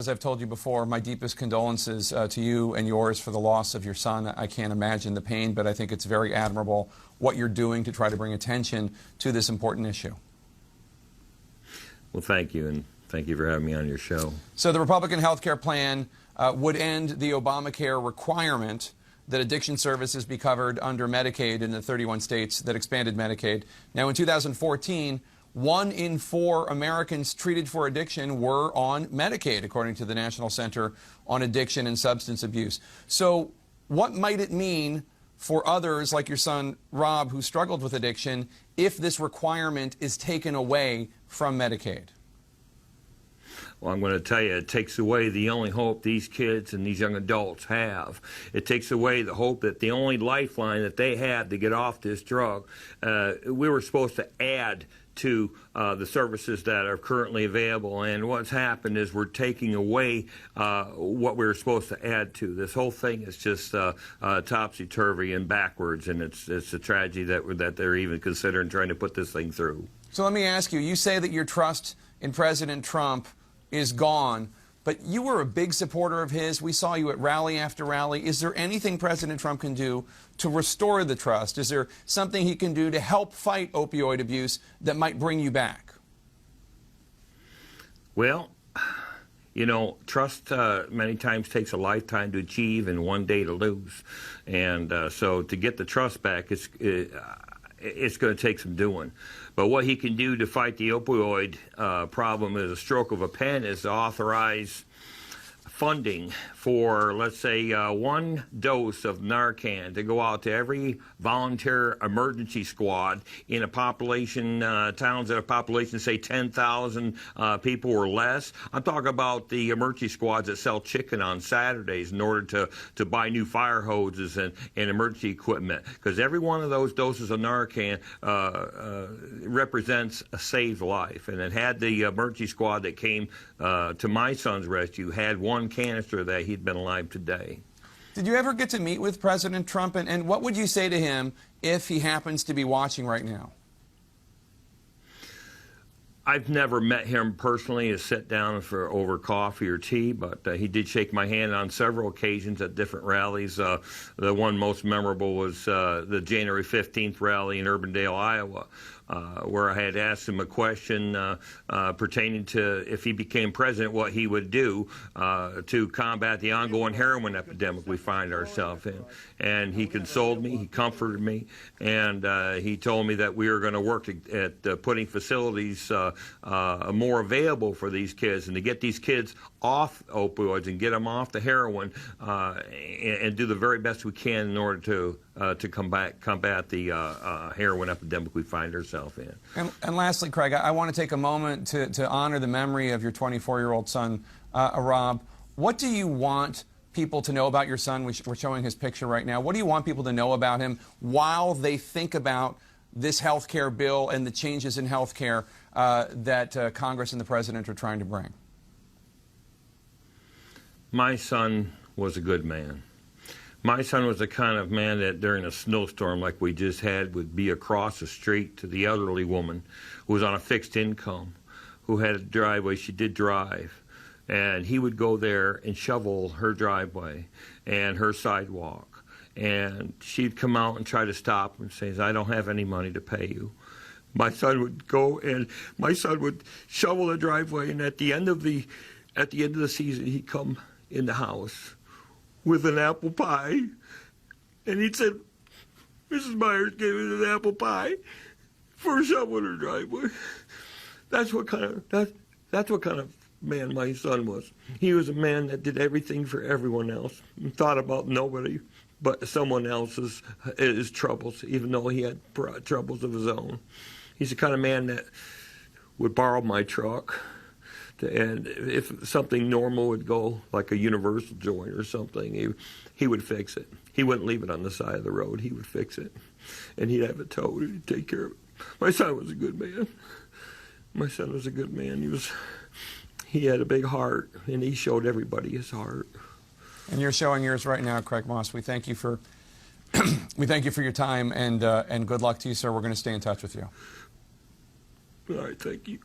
As I've told you before, my deepest condolences to you and yours for the loss of your son. I can't imagine the pain, but I think it's very admirable what you're doing to try to bring attention to this important issue. Well, thank you, and thank you for having me on your show. So the Republican health care plan would end the Obamacare requirement that addiction services be covered under Medicaid in the 31 states that expanded Medicaid. Now, in 2014, 1 in 4 Americans treated for addiction were on Medicaid, according to the National Center on Addiction and Substance Abuse. So what might it mean for others like your son, Rob, who struggled with addiction, if this requirement is taken away from Medicaid? Well, I'm going to tell you, it takes away the only hope these kids and these young adults have. It takes away the hope that the only lifeline that they had to get off this drug. We were supposed to add to the services that are currently available, and what's happened is we're taking away what we were supposed to add to. This whole thing is just topsy-turvy and backwards, and it's a tragedy that they're even considering trying to put this thing through. So let me ask you, you say that your trust in President Trump is gone, but you were a big supporter of his. We saw you at rally after rally. Is there anything President Trump can do to restore the trust? Is there something he can do to help fight opioid abuse that might bring you back? Well, you know, trust many times takes a lifetime to achieve and one day to lose. And so to get the trust back, it's going to take some doing. But what he can do to fight the opioid problem is a stroke of a pen, is to authorize funding for, let's say, 1 dose of Narcan to go out to every volunteer emergency squad in a population, towns that have a population, say, 10,000 people or less. I'm talking about the emergency squads that sell chicken on Saturdays in order to buy new fire hoses and emergency equipment, because every one of those doses of Narcan represents a saved life. And it had the emergency squad that came to my son's rescue had 1 canister that he'd been alive today. Did you ever get to meet with President Trump, and what would you say to him if he happens to be watching right now? I've never met him personally to sit down over coffee or tea, but he did shake my hand on several occasions at different rallies. The one most memorable was the January 15th rally in Urbandale, Iowa, where I had asked him a question pertaining to if he became president, what he would do to combat the ongoing heroin epidemic we find ourselves in. And he consoled me, he comforted me, and he told me that we were going to work at putting facilities more available for these kids, and to get these kids off opioids and get them off the heroin, and do the very best we can in order to combat the heroin epidemic we find ourselves in. And lastly, Craig, I want to take a moment to honor the memory of your 24-year-old son, Rob. What do you want people to know about your son? We're showing his picture right now. What do you want people to know about him while they think about this health care bill and the changes in health care that Congress and the President are trying to bring? My son was a good man. My son was the kind of man that during a snowstorm like we just had would be across the street to the elderly woman who was on a fixed income, who had a driveway. She did drive. And he would go there and shovel her driveway and her sidewalk. And she'd come out and try to stop and say, I don't have any money to pay you. My son would go and my son would shovel the driveway, and at the end of the season, he'd come in the house with an apple pie, and he'd say, Mrs. Myers gave me an apple pie for shoveling her driveway. That's what kind of man my son was. He was a man that did everything for everyone else and thought about nobody but someone else's troubles, even though he had troubles of his own. He's the kind of man that would borrow my truck, and if something normal would go, like a universal joint or something, he would fix it. He wouldn't leave it on the side of the road. He would fix it, and he'd have it towed, and he'd take care of it. My son was a good man. My son was a good man. He had a big heart, and he showed everybody his heart. And you're showing yours right now, Craig Moss. We thank you for your time, and good luck to you, sir. We're going to stay in touch with you. All right, thank you.